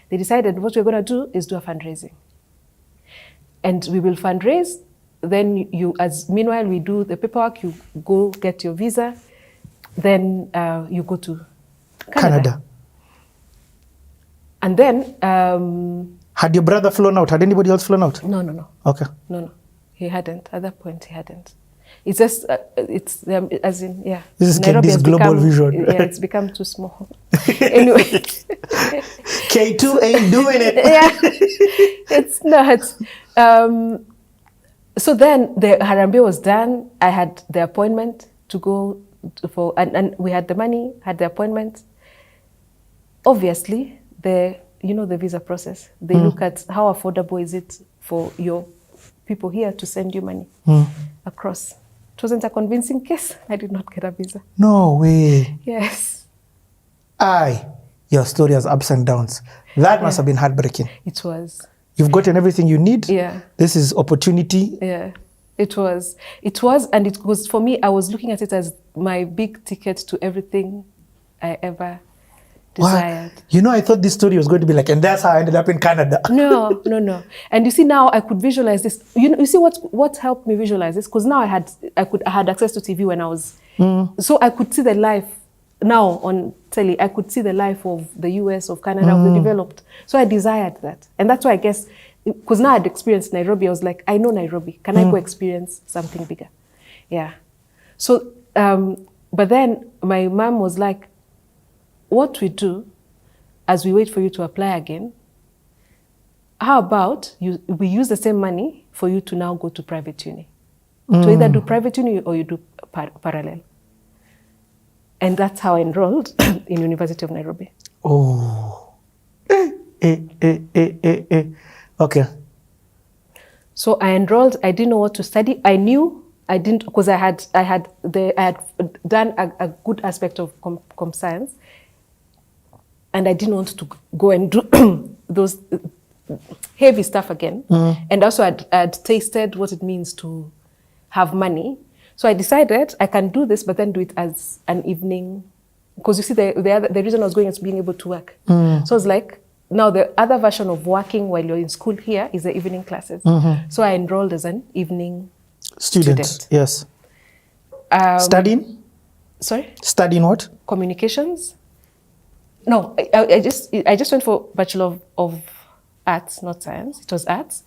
They decided what we're going to do is do a fundraising. And we will fundraise. Then meanwhile, we do the paperwork, you go get your visa. Then you go to Canada. And then... had your brother flown out? Had anybody else flown out? No. Okay. No. He hadn't. At that point, he hadn't. It's just, as in, yeah. This is Kendi's global vision. Yeah, it's become too small. Anyway. K2 ain't doing it. Yeah, it's not. So then the Harambee was done. I had the appointment to go for, and we had the money, had the appointment. Obviously, the visa process. They look at how affordable is it for your people here to send you money across. It wasn't a convincing case. I did not get a visa. No way. Yes. Your story has ups and downs. That must have been heartbreaking. It was. You've gotten everything you need. Yeah. This is opportunity. Yeah. It was, and it was, for me, I was looking at it as my big ticket to everything I ever desired. Wow. I thought this story was going to be like, and that's how I ended up in Canada. No. And you see, now I could visualize this. You see what helped me visualize this? Because now I had access to TV when I was, so I could see the life now on telly. I could see the life of the US, of Canada, of the developed. So I desired that. And that's why I guess, because now I'd experienced Nairobi, I was like, I know Nairobi. Can I go experience something bigger? Yeah. So, but then my mom was like, what we do as we wait for you to apply again, how about we use the same money for you to now go to private uni? To either do private uni or you do parallel. And that's how I enrolled in University of Nairobi. Oh. Okay. So I enrolled. I didn't know what to study. I didn't, because I had done a good aspect of comp science. And I didn't want to go and do those heavy stuff again. And also I'd tasted what it means to have money. So I decided I can do this, but then do it as an evening. Because you see, the reason I was going is being able to work. So it's like, now the other version of working while you're in school here is the evening classes. So I enrolled as an evening student. Yes. Studying? Sorry? Studying what? Communications. No, I just went for Bachelor of Arts, not Science. It was Arts.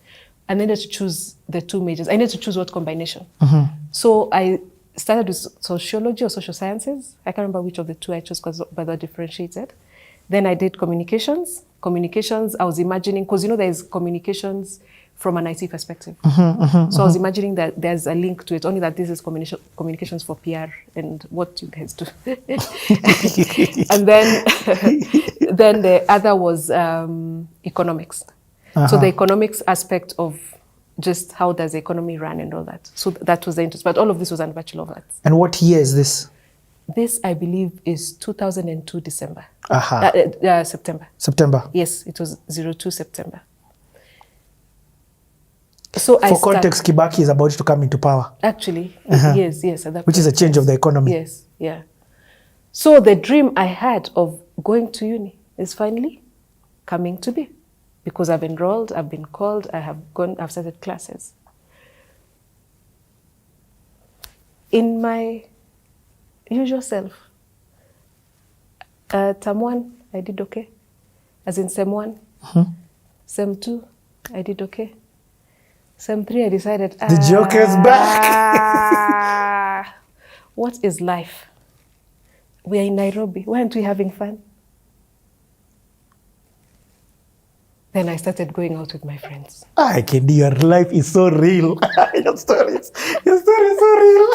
I needed to choose the two majors. I needed to choose what combination. So I started with sociology or social sciences. I can't remember which of the two I chose but they're differentiated. Then I did communications. Communications, I was imagining, because there's communications from an IT perspective. So I was imagining that there's a link to it, only that this is communications for PR and what you guys do. And then the other was economics. So the economics aspect of just how does the economy run and all that. So that was the interest. But all of this was on Bachelor of Arts. And what year is this? This, I believe, is 2002 December. September. September. Yes, it was 02 September. So for context, Kibaki is about to come into power. Actually, yes. At that Which is a change of the economy. Yes, yeah. So the dream I had of going to uni is finally coming to be. Because I've enrolled, I've been called, I've started classes. In my usual self. Term 1, I did okay. As in Sem 1. Sem 2, I did okay. Sem 3, I decided, the Joker's back. What is life? We are in Nairobi. Why aren't we having fun? Then I started going out with my friends. Kendi, your life is so real. Your story is so real.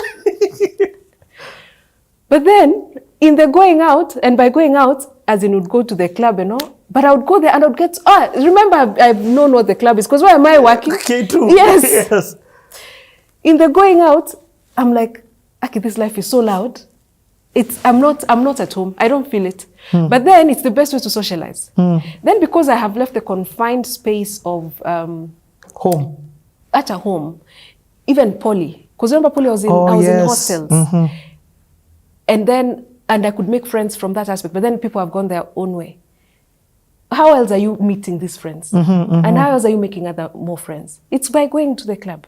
But then, in the going out, and by going out, as in would go to the club and all, but I would go there and I would get, remember I've known what the club is, because where am I working? K2. Yes. In the going out, I'm like, okay, this life is so loud. I'm not at home. I don't feel it. But then it's the best way to socialize. Then because I have left the confined space of home. At a home, even poly. Because remember poly, I was in hostels. And I could make friends from that aspect. But then people have gone their own way. how else are you meeting these friends? And how else are you making more friends? It's by going to the club.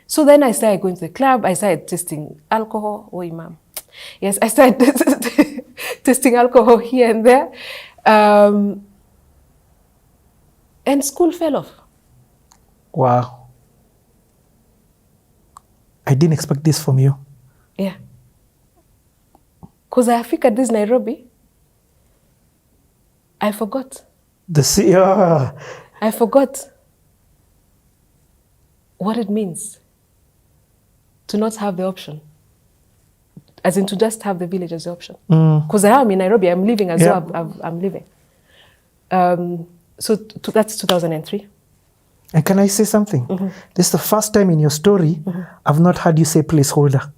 So then I started going to the club. I started tasting alcohol. Oh, Imam. Yes, I started tasting alcohol here and there. And school fell off. Wow. I didn't expect this from you. Yeah. Because I figured this Nairobi, I forgot. I forgot what it means to not have the option. As in to just have the village as the option. Because I am in Nairobi, I'm living as well, I'm living. So that's 2003. And can I say something? This is the first time in your story I've not heard you say placeholder.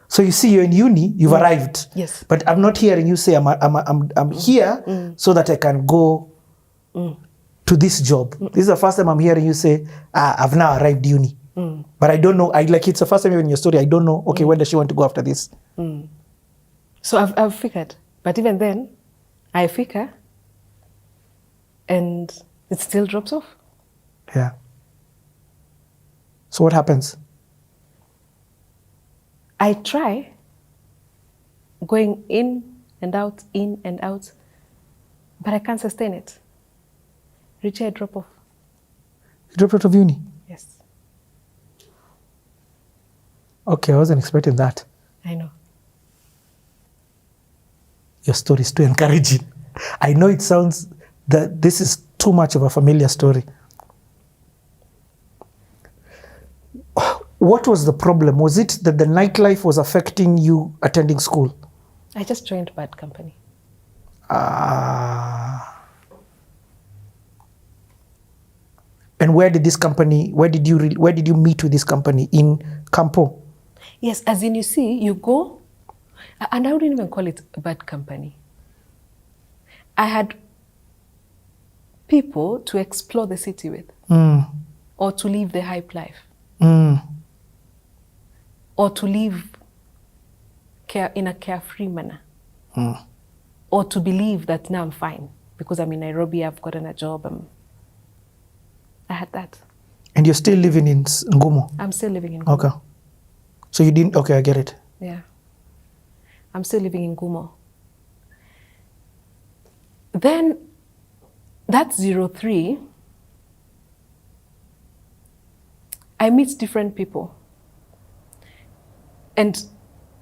So you see, you're in uni, you've arrived. Yes. But I'm not hearing you say I'm here so that I can go to this job. This is the first time I'm hearing you say, I've now arrived uni. But I don't know, it's the first time in your story, I don't know, okay, where does she want to go after this? So I've figured. But even then, I figure and it still drops off. Yeah. So what happens? I try going in and out, but I can't sustain it. Richard, drop off. You dropped out of uni? Yes. Okay, I wasn't expecting that. I know. Your story is too encouraging. I know it sounds that this is too much of a familiar story. What was the problem? Was it that the nightlife was affecting you attending school? I just joined bad company. And where did you meet with this company? In Campo? Yes, as in you see, you go, and I wouldn't even call it a bad company. I had people to explore the city with, or to live the hype life, or to live in a carefree manner, or to believe that now I'm fine because I'm in Nairobi, I've gotten a job. I had that. And you're still living in Ngumo? I'm still living in Ngumo. Okay. So you didn't, okay, I get it. Yeah. I'm still living in Ngumo. Then, that's 03. I meet different people. And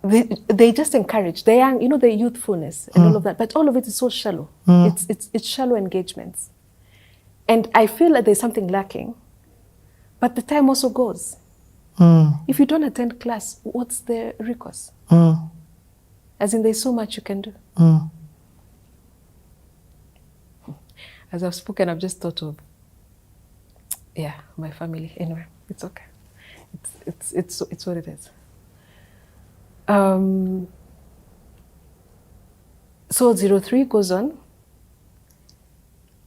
they just encourage, the young, the youthfulness and all of that, but all of it is so shallow. It's shallow engagements. And I feel like there's something lacking, but the time also goes. If you don't attend class, what's the recourse? As in, there's so much you can do. As I've spoken, I've just thought of, my family. Anyway, it's okay. It's what it is. So 03 goes on,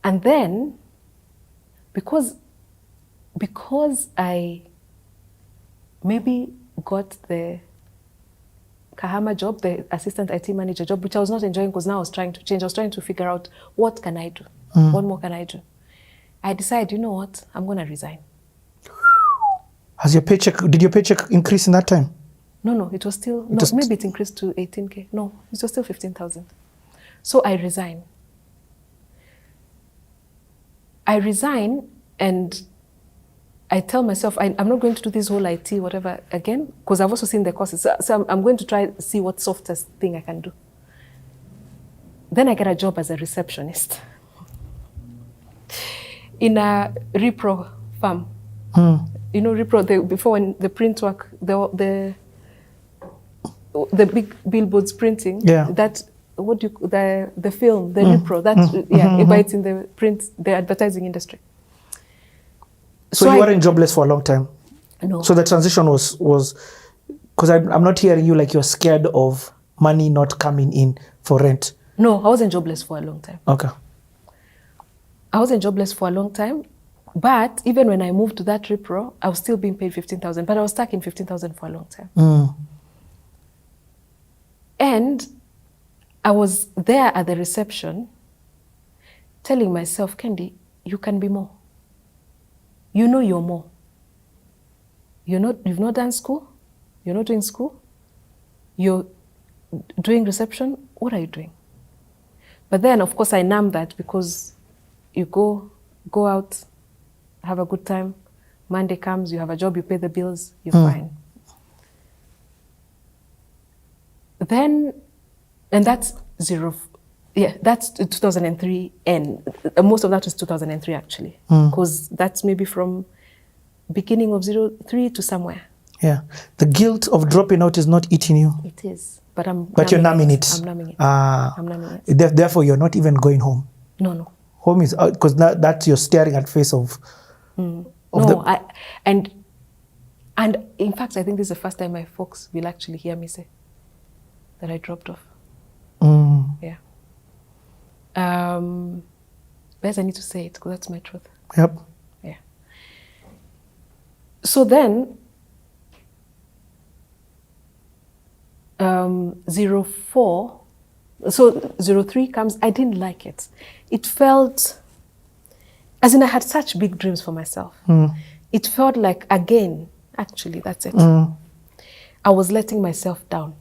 and then because I maybe got the Kahama job, the assistant IT manager job, which I was not enjoying because now I was trying to change. I was trying to figure out what can I do? What more can I do? I decided, you know what? I'm going to resign. Did your paycheck increase in that time? No, it was still, maybe it increased to 18K. No, it was still 15,000. So I resign. And I tell myself, I'm not going to do this whole IT, whatever, again, because I've also seen the courses. So I'm going to try to see what softest thing I can do. Then I get a job as a receptionist in a repro farm. You know, repro, before when the print work, the big billboards printing, that, the film, the repro, that, but it's in the print, the advertising industry. So you weren't jobless for a long time? No. So the transition was because I'm not hearing you like you're scared of money not coming in for rent. No, I wasn't jobless for a long time. Okay. I wasn't jobless for a long time, but even when I moved to that repro, I was still being paid 15,000, but I was stuck in 15,000 for a long time. And I was there at the reception telling myself, Kendi, you can be more. You know you're more. You've not done school. You're not doing school. You're doing reception. What are you doing? But then, of course, I numb that because you go out, have a good time. Monday comes, you have a job, you pay the bills, you're fine. Then, and that's that's 2003 and most of that was 2003 actually, because that's maybe from beginning of 03 to somewhere. Yeah, the guilt of dropping out is not eating you. It is, but you're numbing it. I'm numbing it. I'm numbing it. Therefore, you're not even going home. No. Home is out because that you're staring at face of. And in fact, I think this is the first time my folks will actually hear me say that I dropped off. Yeah. But I need to say it because that's my truth. Yep. Yeah. So then, 04, so 03 comes, I didn't like it. It felt, as in I had such big dreams for myself. It felt like, again, actually, that's it. I was letting myself down.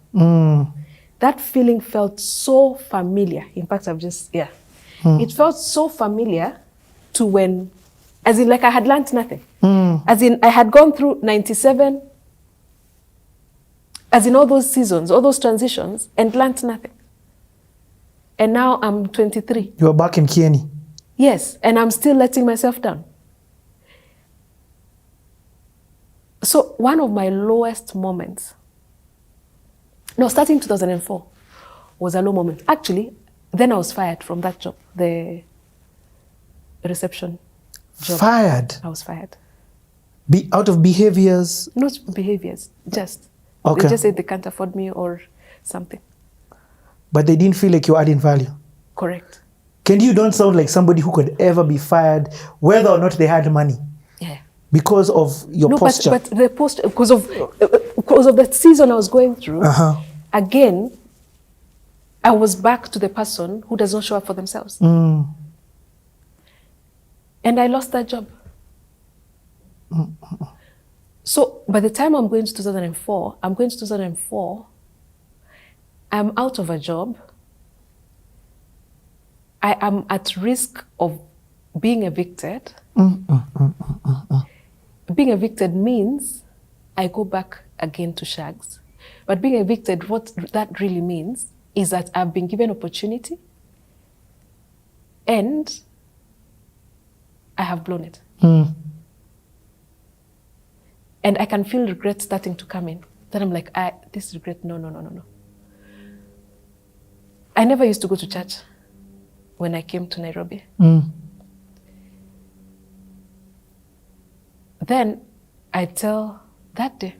That feeling felt so familiar. In fact, it felt so familiar to when, as in like I had learned nothing. As in I had gone through 97, as in all those seasons, all those transitions, and learned nothing. And now I'm 23. You are back in Kendi. Yes, and I'm still letting myself down. So one of my lowest moments, starting 2004, was a low moment. Actually, then I was fired from that job, the reception job. Fired? I was fired. Out of behaviors? Not behaviors, just. Okay. They just said they can't afford me or something. But they didn't feel like you're adding value? Correct. Kendi, you don't sound like somebody who could ever be fired, whether or not they had money. Yeah. Because of your posture. But the posture, because of the season I was going through, again, I was back to the person who does not show up for themselves. And I lost that job. So by the time I'm going to 2004, I'm out of a job. I am at risk of being evicted. Being evicted means I go back again to shags. But being evicted, what that really means is that I've been given opportunity and I have blown it. And I can feel regret starting to come in. Then I'm like, this regret, no. I never used to go to church when I came to Nairobi. Then I tell that day,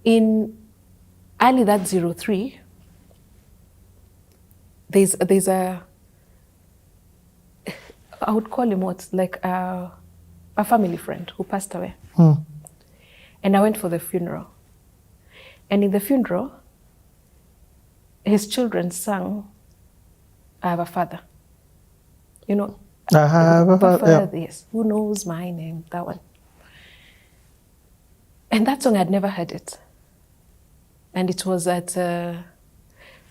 in early that 03, there's a, I would call him what, like a family friend who passed away. And I went for the funeral. And in the funeral, his children sang, I have a father. You know, I have a father. Yes, who knows my name, that one. And that song, I'd never heard it. And it was at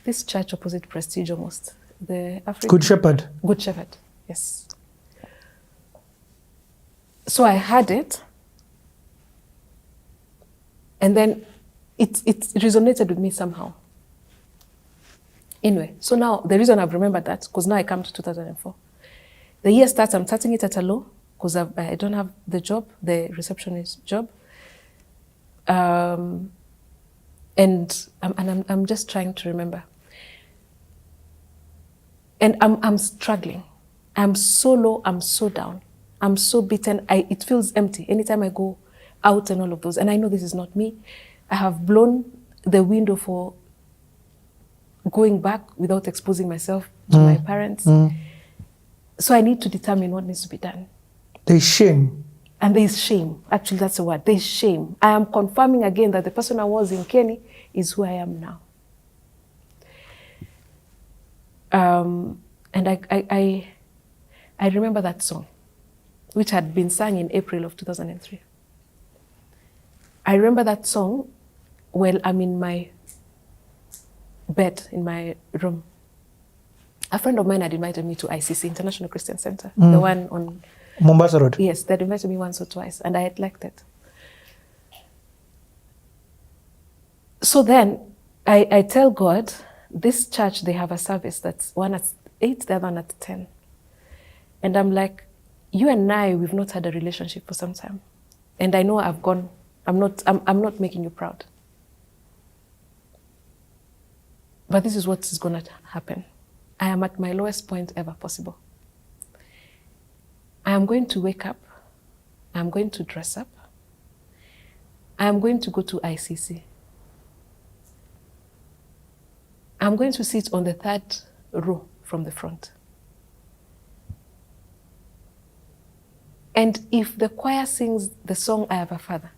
this church opposite Prestige almost. The African Good Shepherd. Good Shepherd, yes. So I heard it. And then it resonated with me somehow. Anyway, so now the reason I've remembered that, because now I come to 2004. The year starts, I'm starting it at a low, because I don't have the job, the receptionist job. And I'm just trying to remember. And I'm struggling. I'm so low, I'm so down. I'm so beaten, it feels empty anytime I go out and all of those. And I know this is not me. I have blown the window for going back without exposing myself to my parents. So I need to determine what needs to be done. There's shame. And there's shame. Actually, that's the word. There's shame. I am confirming again that the person I was in Kendi is who I am now. And I remember that song, which had been sung in April of 2003. I remember that song while I'm in my bed in my room. A friend of mine had invited me to ICC, International Christian Center, the one on Mombasa Road. Yes, they had invited me once or twice, and I had liked it. So then I tell God, this church, they have a service that's one at 8, the other one at 10. And I'm like, you and I, we've not had a relationship for some time. And I know I've gone, I'm not making you proud. But this is what is going to happen. I am at my lowest point ever possible. I am going to wake up. I am going to dress up. I am going to go to ICC. I'm going to sit on the 3rd row from the front. And if the choir sings the song, I Have a Father,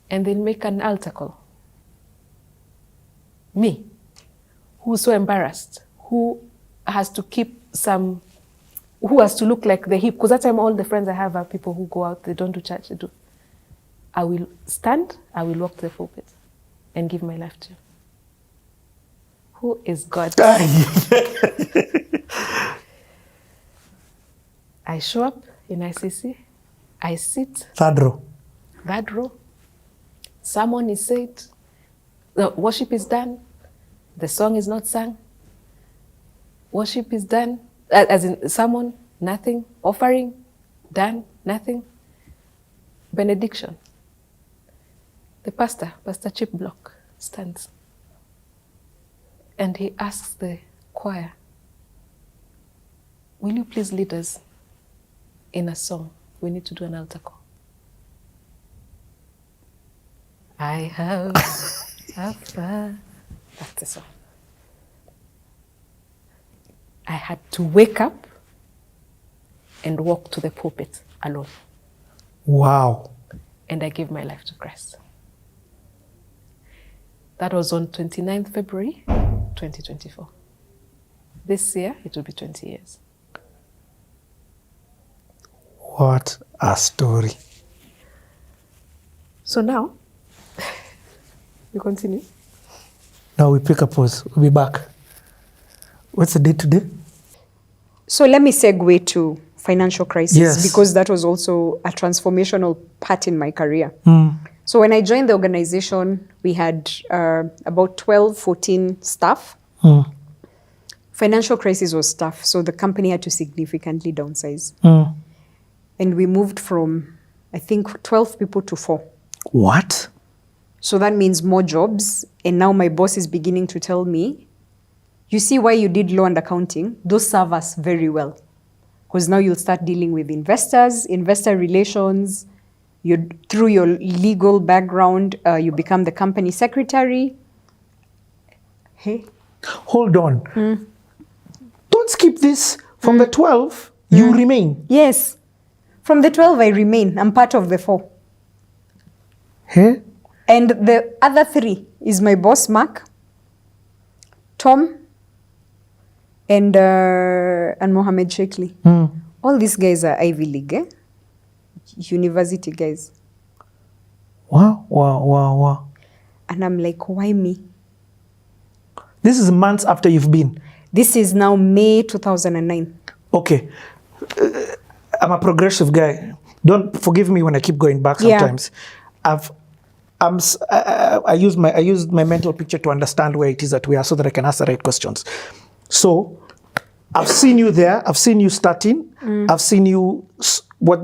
and they'll make an altar call, me, who's so embarrassed, who has to look like the hip, because that time all the friends I have are people who go out, they don't do church, they do. I will stand, I will walk to the pulpit and give my life to you. Who is God? I show up in ICC, I sit. 3rd row. 3rd row. Sermon is said, the worship is done, the song is not sung. Worship is done, as in sermon, nothing. Offering, done, nothing. Benediction. The pastor, Pastor Chip Block, stands. And he asks the choir, will you please lead us in a song? We need to do an altar call. I have a father. That's the song. I had to wake up and walk to the pulpit alone. Wow. And I gave my life to Christ. That was on 29th February, 2024. This year, it will be 20 years. What a story. So now, we continue. Now we pick a pause. We'll be back. What's the date today? So let me segue to financial crisis, Yes. because that was also a transformational part in my career. Mm. So when I joined the organization, we had about 12, 14 staff. Mm. Financial crisis was tough, so the company had to significantly downsize. Mm. And we moved from, I think, 12 people to 4. What? So that means more jobs. And now my boss is beginning to tell me, you see why you did law and accounting? Those serve us very well. Because now you'll start dealing with investors, investor relations. Through your legal background, you become the company secretary. Hey. Hold on. Don't skip this. From the 12, you remain. Yes. From the 12, I remain. I'm part of the 4. Hey? And the other 3 is my boss, Mark, Tom, and Mohammed Sheikhli. All these guys are Ivy League, university guys. Wow. And I'm like, why me? This is months after you've been. This is now May 2009. Okay. I'm a progressive guy. Don't forgive me when I keep going back sometimes. I use my mental picture to understand where it is that we are so that I can ask the right questions. So I've seen you there. I've seen you starting. I've seen you,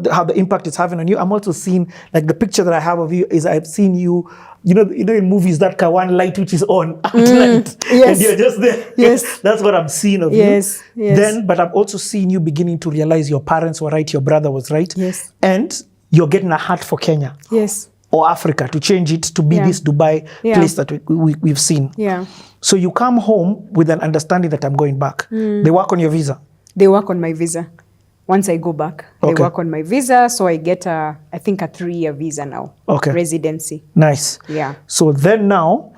how the impact it's having on you. I'm also seeing, like, the picture that I have of you is I've seen you, you know in movies, that one light which is on at night. Yes. And you're just there. Yes. That's what I'm seeing of Yes. you. Yes. Then, but I'm also seeing you beginning to realize your parents were right, your brother was right. Yes. And you're getting a heart for Kenya. Yes. Or Africa, to change it to be this Dubai place that we've seen. Yeah. So you come home with an understanding that I'm going back. They work on your visa. They work on my visa. Once I go back, they work on my visa. So I get, I think, a 3-year visa now. Okay. Residency. Nice. Yeah. So then now,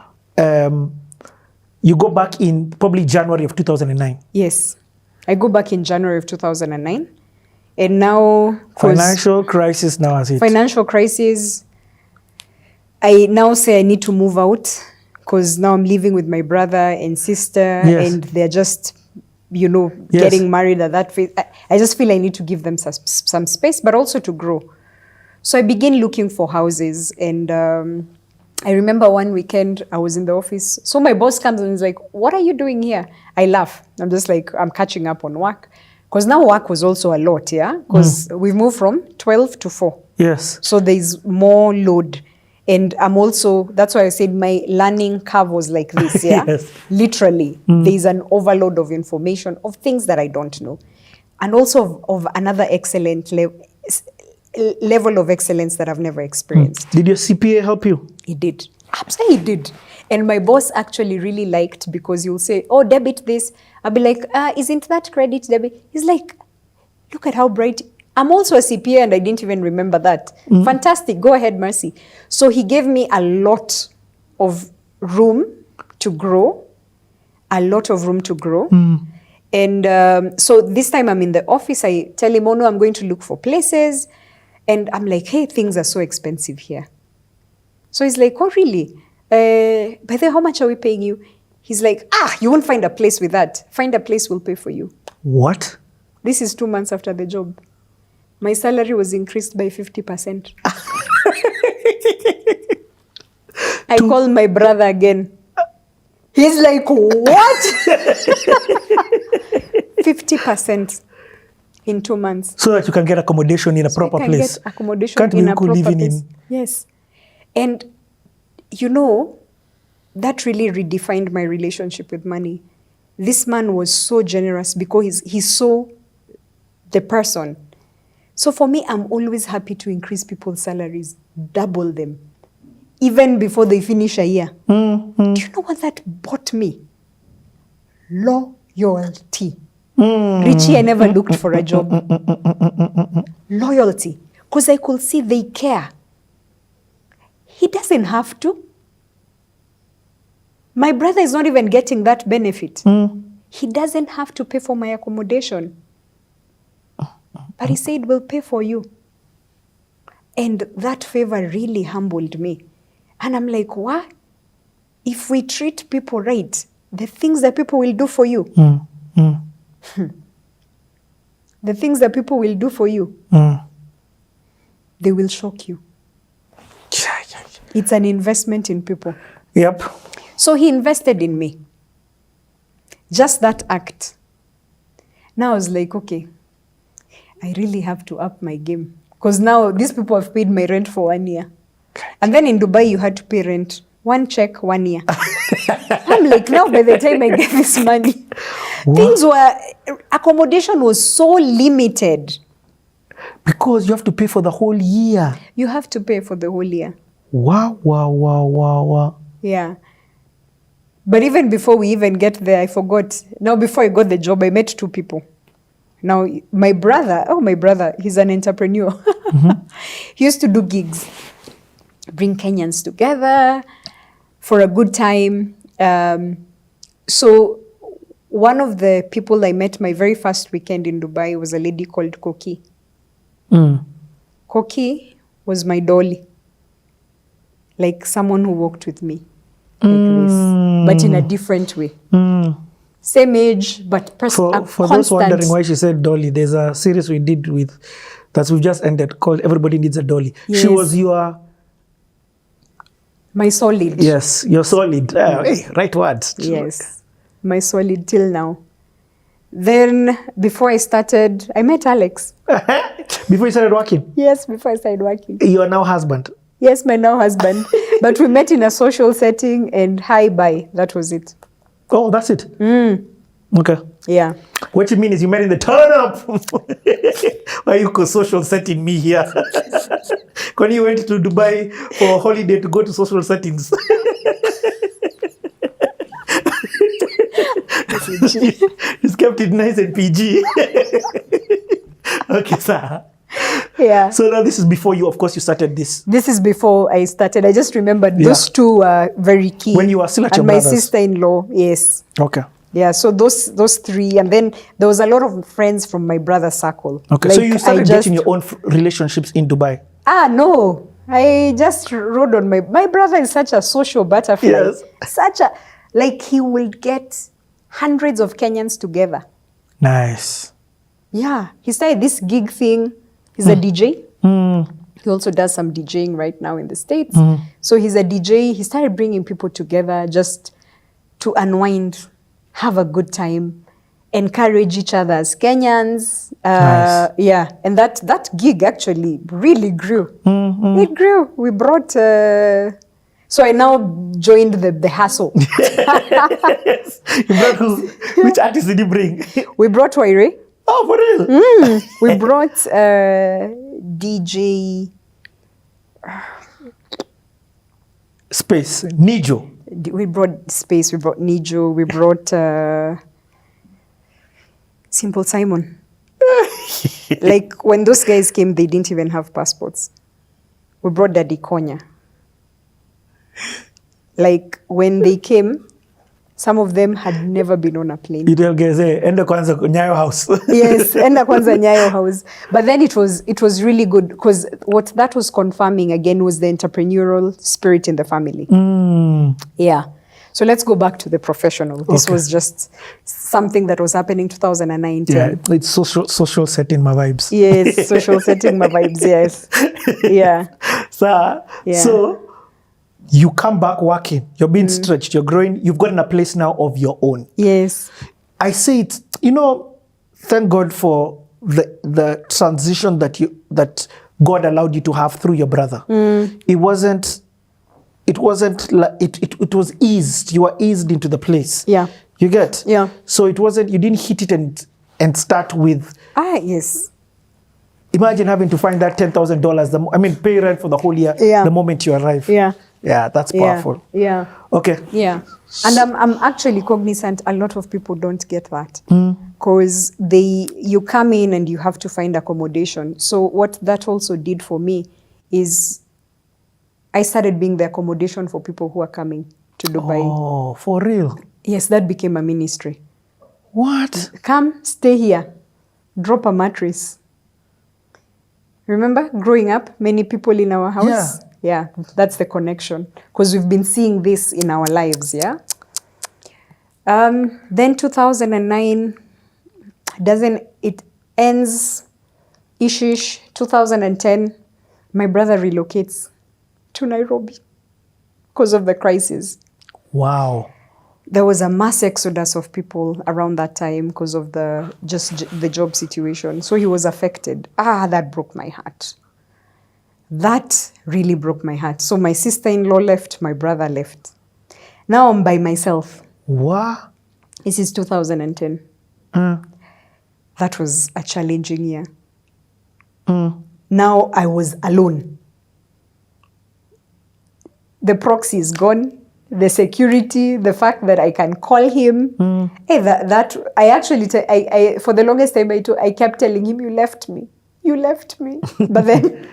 You go back in probably January of 2009. Yes. I go back in January of 2009. And now... Financial crisis now has hit. Financial crisis. I now say I need to move out because now I'm living with my brother and sister, Yes. and they're just, you know, Yes. getting married at that phase. I just feel I need to give them some space, but also to grow. So I begin looking for houses, and I remember one weekend I was in the office. So my boss comes and is like, "What are you doing here?" I laugh. I'm just like, I'm catching up on work. Because now work was also a lot, yeah? Because we've moved from 12 to 4. Yes. So there's more load. And I'm also, that's why I said my learning curve was like this, yeah? Yes. Literally, there's an overload of information, of things that I don't know. And also of another excellent level of excellence that I've never experienced. Did your CPA help you? He did. Absolutely, he did. And my boss actually really liked, because you'll say, "Oh, debit this." I'll be like, "Isn't that credit debit?" He's like, "Look at how bright." I'm also a CPA and I didn't even remember that. Fantastic. Go ahead, Mercy. So he gave me a lot of room to grow. A lot of room to grow. And so this time I'm in the office. I tell him, "Oh no, I'm going to look for places." And I'm like, "Hey, things are so expensive here." So he's like, "Oh, really? By the way, how much are we paying you?" He's like, "You won't find a place with that. Find a place, we'll pay for you." What? This is 2 months after the job. My salary was increased by 50%. I call my brother again. He's like, "What?" 50% in 2 months. So that you can get accommodation in a proper Can place. get accommodation Can't in we a go proper living place. in? Yes. And, you know, that really redefined my relationship with money. This man was so generous because he saw the person. So for me, I'm always happy to increase people's salaries, double them, even before they finish a year. Do you know what that bought me? Loyalty. Richie, I never looked for a job. Loyalty. Because I could see they care. He doesn't have to. My brother is not even getting that benefit. He doesn't have to pay for my accommodation. But he said, "We'll pay for you." And that favor really humbled me. And I'm like, what? If we treat people right, the things that people will do for you. The things that people will do for you, they will shock you. It's an investment in people. Yep. So he invested in me. Just that act. Now I was like, okay, I really have to up my game. Because now these people have paid my rent for 1 year. And then in Dubai, you had to pay rent. 1 check, 1 year. I'm like, now by the time I get this money, accommodation was so limited. Because you have to pay for the whole year. You have to pay for the whole year. Wow. Yeah. But even before we even get there, I forgot. Now, before I got the job, I met 2 people. Now, my brother, he's an entrepreneur. He used to do gigs, bring Kenyans together for a good time. So one of the people I met my very first weekend in Dubai was a lady called Koki. Koki was my dolly, like someone who walked with me, like this, but in a different way. Same age, but for those wondering why she said dolly, there's a series we did with that we just ended called Everybody Needs a Dolly. Yes. She was my solid. Yes, your solid. Right words. Yes, my solid till now. Then before I started, I met Alex. Before you started working? Yes, before I started working. Your now husband? Yes, my now husband. But we met in a social setting and bye. That was it. Oh, that's it? Okay. Yeah. What you mean is you met in the turn up. Why you go social setting me here? When you went to Dubai for a holiday to go to social settings. Just kept it nice and PG. Okay, sir. Yeah. So now this is before you, of course, you started this. This is before I started. I just remembered those two were very key. When you were still at and your my brother's. sister-in-law, yes. Okay. Yeah, so those three, and then there was a lot of friends from my brother's circle. Okay, so you started getting your own relationships in Dubai. No, I just rode on my brother is such a social butterfly. Yes. Such a, like, he will get hundreds of Kenyans together. Nice. Yeah, he started this gig thing. He's a DJ. He also does some DJing right now in the States. So he's a DJ. He started bringing people together just to unwind, have a good time, encourage each other as Kenyans. Nice. Yeah, and that gig actually really grew. It grew. We brought... so I now joined the hustle. Yes. You brought who? Which artist did you bring? We brought Waire. Oh, for real? We brought DJ... Space. Nijo. We brought Space, we brought Nijo, we brought Simple Simon. Like, when those guys came, they didn't even have passports. We brought Daddy Konya. Like, when they came, some of them had never been on a plane. Enda kwanza Nyayo house. Yes, enda kwanza Nyayo house. But then it was really good, because what that was confirming again was the entrepreneurial spirit in the family. Yeah. So let's go back to the professional. This was just something that was happening 2009. Yeah, it's social setting my vibes. Yes, social setting my vibes, yes. Yeah. So you come back working, you're being stretched, you're growing, you've gotten a place now of your own. Yes. I say it, thank God for the transition that God allowed you to have through your brother. It was eased. You were eased into the place. Yeah. You get? Yeah. So you didn't hit it and start with. Yes. Imagine having to find that $10,000, pay rent for the whole year the moment you arrive. Yeah. Yeah, that's powerful. Yeah. Okay. Yeah. And I'm actually cognizant a lot of people don't get that. Because you come in and you have to find accommodation. So what that also did for me is I started being the accommodation for people who are coming to Dubai. Oh, for real? Yes, that became a ministry. What? Come, stay here. Drop a mattress. Remember, growing up, many people in our house? Yeah, that's the connection. Because we've been seeing this in our lives, yeah? Then 2009, it ends, ishish, 2010, my brother relocates to Nairobi because of the crisis. Wow. There was a mass exodus of people around that time because of the job situation. So he was affected. That broke my heart. That really broke my heart. So my sister-in-law left, my brother left. Now I'm by myself. What? This is 2010. That was a challenging year. Now I was alone. The proxy is gone. The security, the fact that I can call him. Hey, I actually, for the longest time, I kept telling him, you left me. But then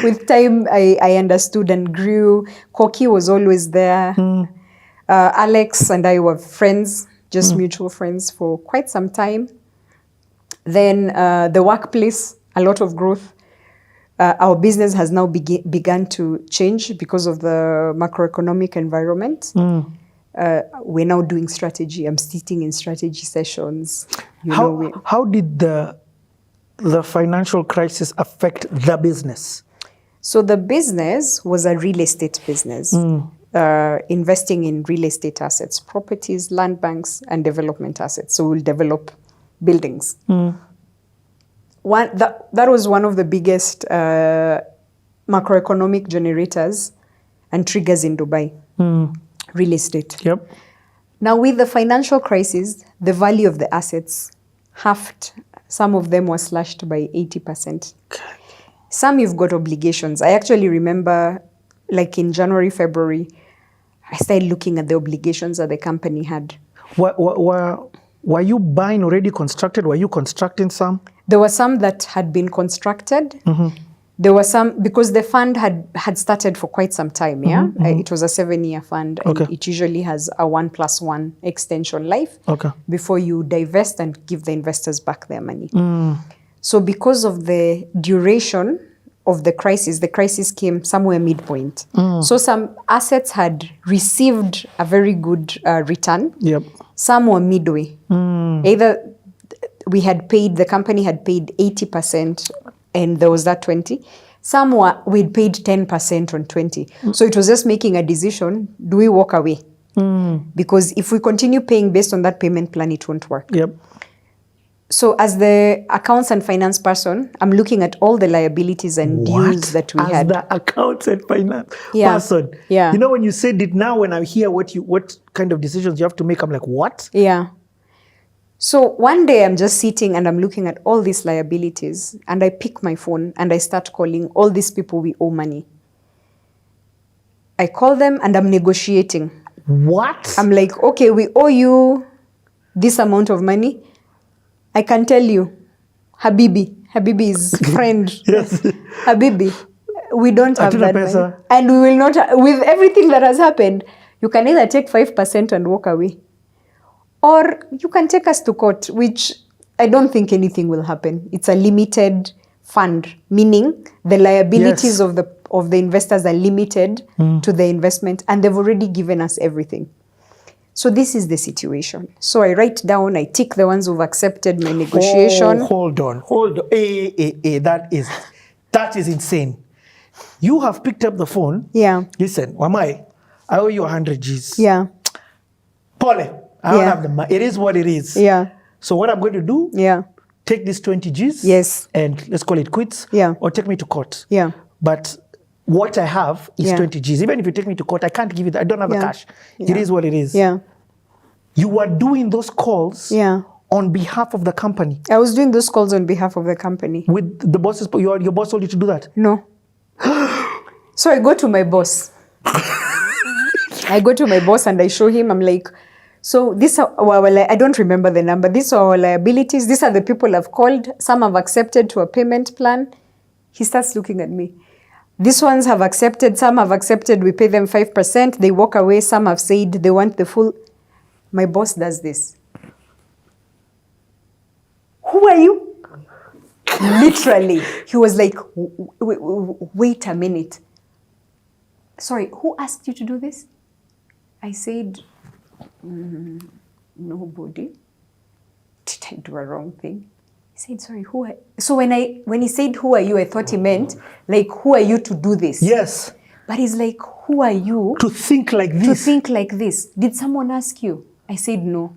with time, I understood and grew. Koki was always there. Alex and I were friends, just mutual friends for quite some time. Then the workplace, a lot of growth. Our business has now begun to change because of the macroeconomic environment. We're now doing strategy. I'm sitting in strategy sessions. How did the financial crisis affect the business? So the business was a real estate business, investing in real estate assets, properties, land banks, and development assets. So we'll develop buildings. That was one of the biggest macroeconomic generators and triggers in Dubai, real estate. Yep. Now with the financial crisis, the value of the assets halved. Some of them were slashed by 80%. Some you've got obligations. I actually remember, like in January, February, I started looking at the obligations that the company had. Were you buying already constructed? Were you constructing some? There were some that had been constructed. There were some, because the fund had started for quite some time, yeah? It was a 7-year fund, and it usually has a 1+1 extension life before you divest and give the investors back their money. So because of the duration of the crisis came somewhere midpoint. So some assets had received a very good return. Some were midway. Either the company had paid 80% and there was that 20. Some we'd paid 10% on 20. So it was just making a decision, do we walk away? Because if we continue paying based on that payment plan, it won't work. So as the accounts and finance person, I'm looking at all the liabilities and dues that we had. As the accounts and finance person? Yeah. You know, when you said it now, when I hear what kind of decisions you have to make, I'm like, what? Yeah. So one day I'm just sitting and I'm looking at all these liabilities, and I pick my phone and I start calling all these people we owe money. I call them and I'm negotiating. What? I'm like, okay, we owe you this amount of money. I can tell you, Habibi is friend. Habibi, we don't have that money. And we will not, with everything that has happened, you can either take 5% and walk away, or you can take us to court, which I don't think anything will happen. It's a limited fund, meaning the liabilities of the investors are limited to the investment, and they've already given us everything. So this is the situation. So I write down, I tick the ones who've accepted my negotiation. Oh, hold on. That is insane. You have picked up the phone. Yeah. Listen, Wamai, I owe you 100 Gs. Yeah. Pole, I don't have the money. It is what it is. Yeah. So what I'm going to do, take this 20 Gs. Yes. And let's call it quits. Yeah. Or take me to court. Yeah. But what I have is 20 Gs. Even if you take me to court, I can't give you that. I don't have the cash. It is what it is. Yeah. You are doing those calls on behalf of the company. I was doing those calls on behalf of the company. With the bosses, your boss told you to do that? No. So I go to my boss. And I show him, I'm like, so this are I don't remember the number. These are our liabilities. These are the people I've called. Some have accepted to a payment plan. He starts looking at me. These ones have accepted, some have accepted, we pay them 5%, they walk away, some have said they want the full. My boss does this. Who are you? Literally. He was like, wait a minute. Sorry, who asked you to do this? I said, nobody. Did I do a wrong thing? He said, sorry, who are you? So when he said, who are you, I thought he meant, like, who are you to do this? Yes. But he's like, who are you? To think like this. To think like this. Did someone ask you? I said, no.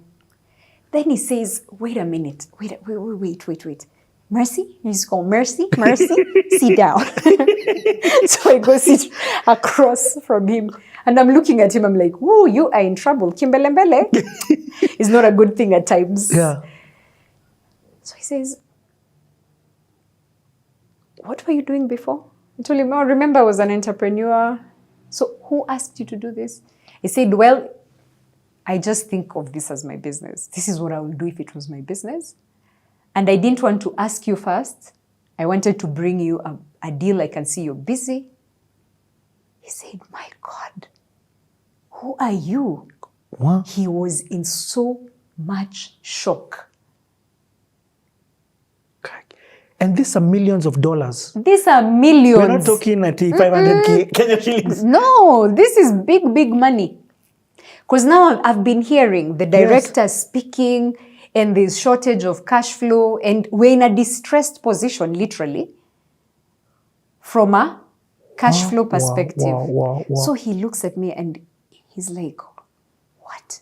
Then he says, wait a minute. Wait. Mercy? He's called Mercy. Sit down. So I go sit across from him. And I'm looking at him. I'm like, whoa, you are in trouble. Kimbelembele. It's not a good thing at times. Yeah. So he says, what were you doing before? I told him, oh, remember I was an entrepreneur. So who asked you to do this? He said, well, I just think of this as my business. This is what I would do if it was my business. And I didn't want to ask you first. I wanted to bring you a deal. I can see you're busy. He said, my God, who are you? What? He was in so much shock. And these are millions of dollars. These are millions. We're not talking at 500K Kenya shillings. No, this is big, big money. Because now I've been hearing the director speaking, and there's shortage of cash flow, and we're in a distressed position, literally, from a cash flow perspective. Wow. So he looks at me and he's like, what?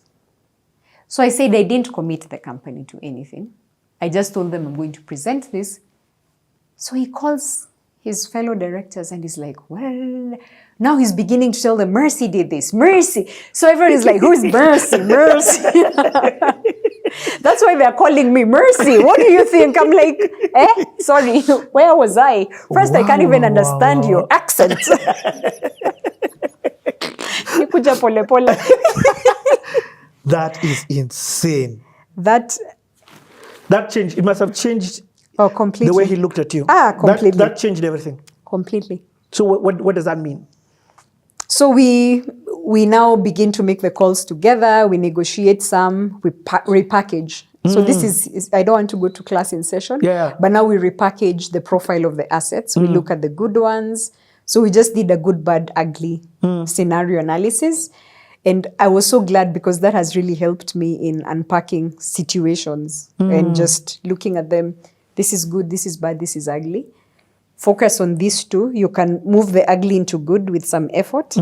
So I said I didn't commit the company to anything. I just told them I'm going to present this. So he calls his fellow directors and he's like, well, now he's beginning to tell them, Mercy did this, Mercy. So everyone is like, who's Mercy? That's why they're calling me Mercy. What do you think? I'm like, sorry, where was I? First, I can't even understand your accent. That is insane. That changed. It must have changed completely. the way he looked at you. Completely. That changed everything. Completely. So what does that mean? So we now begin to make the calls together. We negotiate some. We repackage. So this is I don't want to go to class in session. Yeah. But now we repackage the profile of the assets. We look at the good ones. So we just did a good, bad, ugly scenario analysis. And I was so glad because that has really helped me in unpacking situations and just looking at them. This is good, this is bad, this is ugly. Focus on these two. You can move the ugly into good with some effort.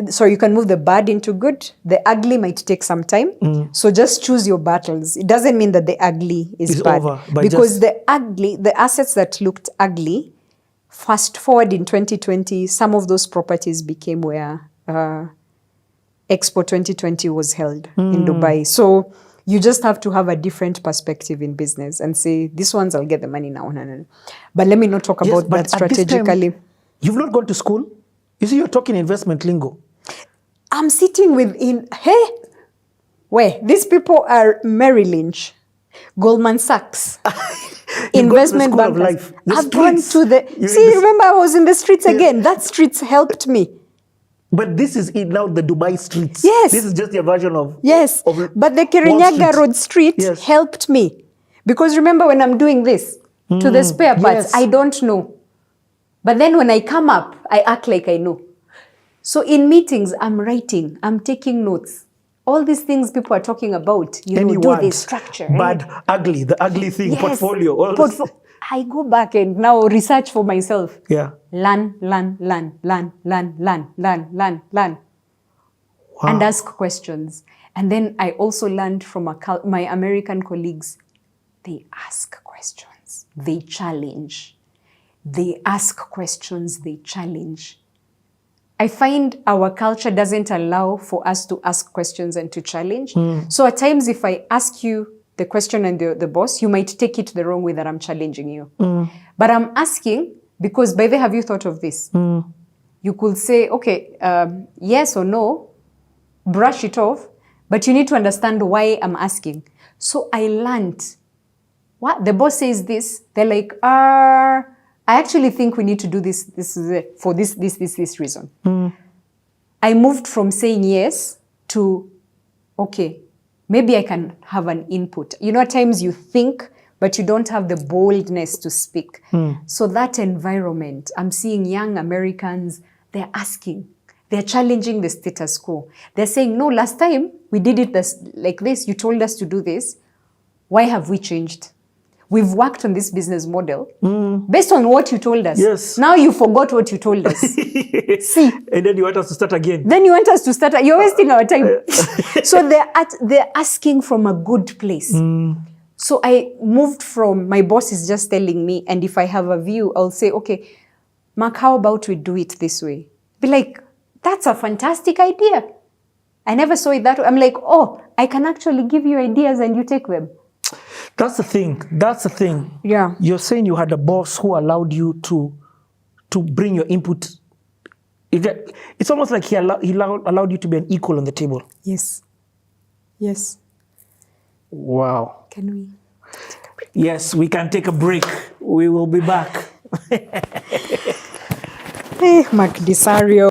So you can move the bad into good. The ugly might take some time. So just choose your battles. It doesn't mean that the ugly is bad. Over, because the assets that looked ugly, fast forward in 2020, some of those properties became where Expo 2020 was held in Dubai. So you just have to have a different perspective in business and say, these ones I'll get the money now. No. But let me not talk about that strategically. You've not gone to school? You see, you're talking investment lingo. I'm sitting where? These people are Merrill Lynch, Goldman Sachs, investment bankers. I've gone to remember I was in the streets again. That streets helped me. But this is now the Dubai streets. Yes. This is just their version of... Yes, but the Kirinyaga Road street helped me. Because remember when I'm doing this, to the spare parts, I don't know. But then when I come up, I act like I know. So in meetings, I'm writing, I'm taking notes. All these things people are talking about, do this structure. Bad, ugly, the ugly thing, portfolio. I go back and now research for myself. Yeah. Learn. Wow. And ask questions. And then I also learned from my American colleagues. They ask questions. They challenge. They ask questions. They challenge. I find our culture doesn't allow for us to ask questions and to challenge. So at times if I ask you the question and the boss, you might take it the wrong way that I'm challenging you. But I'm asking because, by the way, have you thought of this? You could say, okay, yes or no, brush it off, but you need to understand why I'm asking. So I learned, what? The boss says this, they're like, I actually think we need to do this for this reason. I moved from saying yes to, okay, maybe I can have an input. At times you think, but you don't have the boldness to speak. So that environment, I'm seeing young Americans, they're asking, they're challenging the status quo. They're saying, no, last time we did it like this, you told us to do this. Why have we changed? We've worked on this business model based on what you told us. Yes. Now you forgot what you told us. See. And then you want us to start again. You're wasting our time. So they're asking from a good place. So I moved from, my boss is just telling me, and if I have a view, I'll say, okay, Mark, how about we do it this way? Be like, that's a fantastic idea. I never saw it that way. I'm like, oh, I can actually give you ideas and you take them. That's the thing. Yeah. You're saying you had a boss who allowed you to bring your input. It's almost like he allowed you to be an equal on the table. Yes. Wow. Can we take a break? Yes, we can take a break. We will be back. Hey, Mark Desario.